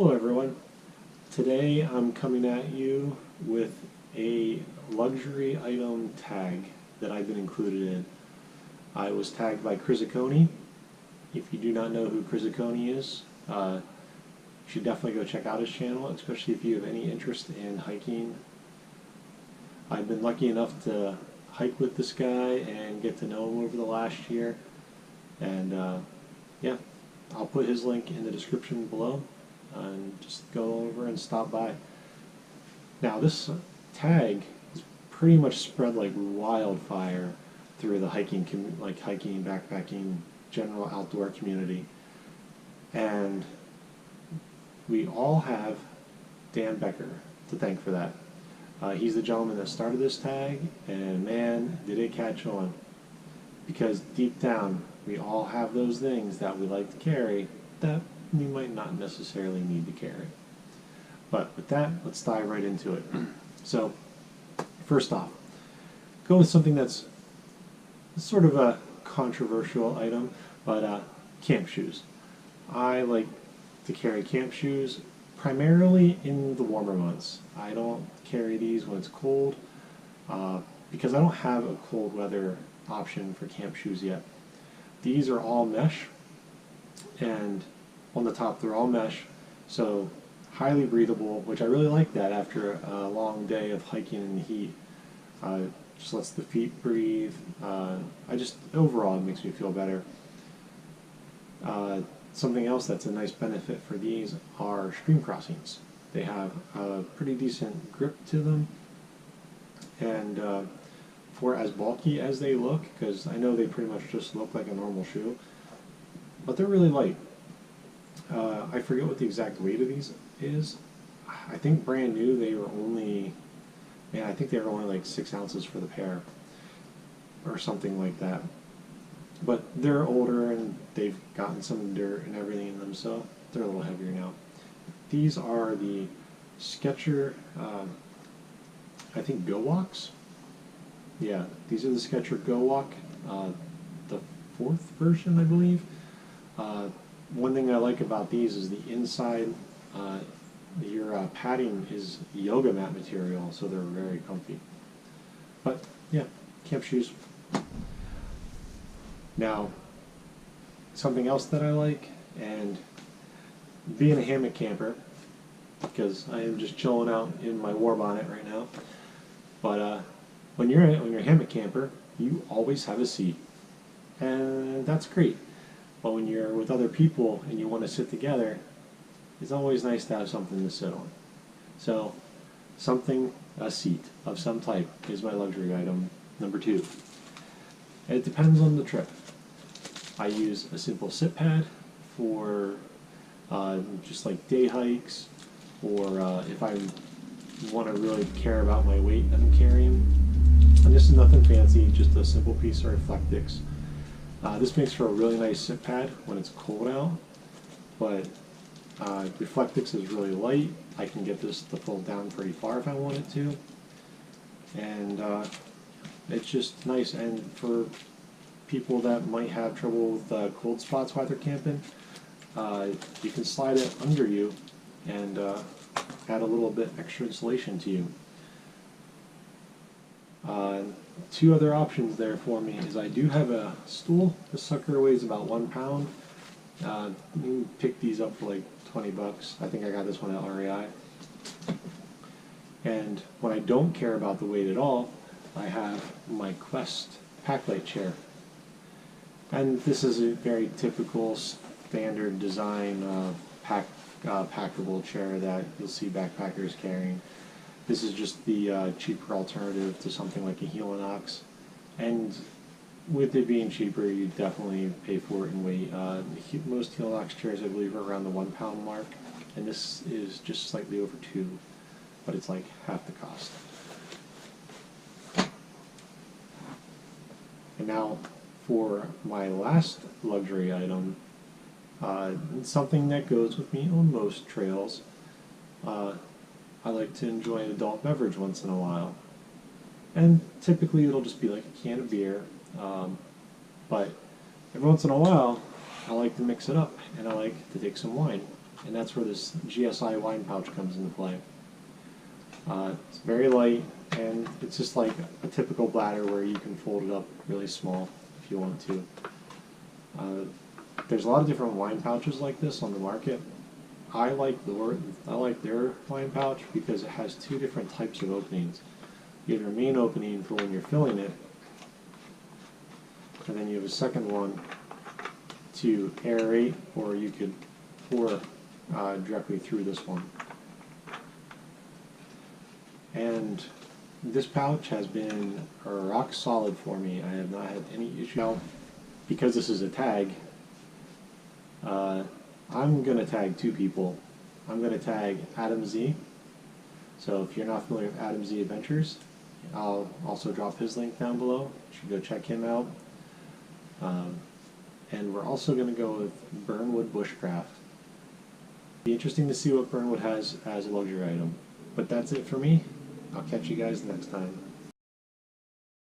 Hello everyone. Today I'm coming at you with a luxury item tag that I've been included in. I was tagged by Krizakoni. If you do not know who Krizakoni is, you should definitely go check out his channel, especially if you have any interest in hiking. I've been lucky enough to hike with this guy and get to know him over the last year. And yeah, I'll put his link in the description below. And just go over and stop by. Now this tag is pretty much spread like wildfire through the hiking, hiking, backpacking, general outdoor community. And we all have Dan Becker to thank for that. He's the gentleman that started this tag, and man, did it catch on. Because deep down, we all have those things that we like to carry that we might not necessarily need to carry. But with that, let's dive right into it. So, first off, go with something that's sort of a controversial item, but camp shoes. I like to carry camp shoes primarily in the warmer months. I don't carry these when it's cold because I don't have a cold weather option for camp shoes yet. These are all mesh, and on the top they're all mesh, so highly breathable, which I really like that after a long day of hiking in the heat. Just lets the feet breathe. Overall it makes me feel better. Something else that's a nice benefit for these are stream crossings. They have a pretty decent grip to them, and for as bulky as they look, because I know they pretty much just look like a normal shoe, but they're really light. I forget what the exact weight of these is. I think brand new they were only, I think they were only like 6 ounces for the pair, or something like that. But they're older and they've gotten some dirt and everything in them, so they're a little heavier now. These are the Sketcher, I think Go Walks. Yeah, these are the Sketcher Go Walk, the 4th version, I believe. One thing I like about these is the inside, your padding is yoga mat material, so they're very comfy. But yeah, camp shoes. Now, something else that I like, and being a hammock camper, because I am just chilling out in my war bonnet right now, but when you're a hammock camper, you always have a seat, and that's great. But when you're with other people and you want to sit together, it's always nice to have something to sit on. So, a seat of some type is my luxury item number 2. It depends on the trip. I use a simple sit pad for just like day hikes, or if I want to really care about my weight that I'm carrying. And this is nothing fancy, just a simple piece of Reflectix. This makes for a really nice sit pad when it's cold out, but Reflectix is really light. I can get this to fold down pretty far if I wanted to, and it's just nice. And for people that might have trouble with cold spots while they're camping, you can slide it under you and add a little bit extra insulation to you. 2 other options there for me is I do have a stool. This sucker weighs about 1 pound. You can pick these up for like 20 bucks. I think I got this one at REI. And when I don't care about the weight at all, I have my Quest Packlight chair. And this is a very typical standard design packable chair that you'll see backpackers carrying. This is just the cheaper alternative to something like a Helinox, and with it being cheaper, you definitely pay for it in weight. Most Helinox chairs, I believe, are around the 1 pound mark, and this is just slightly over 2, but it's like half the cost. And now for my last luxury item, something that goes with me on most trails. I like to enjoy an adult beverage once in a while. And typically it'll just be like a can of beer, but every once in a while I like to mix it up, and I like to take some wine. and that's where this GSI wine pouch comes into play. It's very light, and it's just like a typical bladder where you can fold it up really small if you want to. There's a lot of different wine pouches like this on the market. I like their wine pouch because it has two different types of openings. You have your main opening for when you're filling it, and then you have a second one to aerate, or you could pour directly through this one. And this pouch has been rock solid for me. I have not had any issue. Now, because this is a tag, I'm going to tag two people. I'm going to tag Adam Z. So if you're not familiar with Adam Z Adventures, I'll also drop his link down below. You should go check him out. And we're also going to go with Burnwood Bushcraft. Be interesting to see what Burnwood has as a luxury item. But that's it for me. I'll catch you guys next time.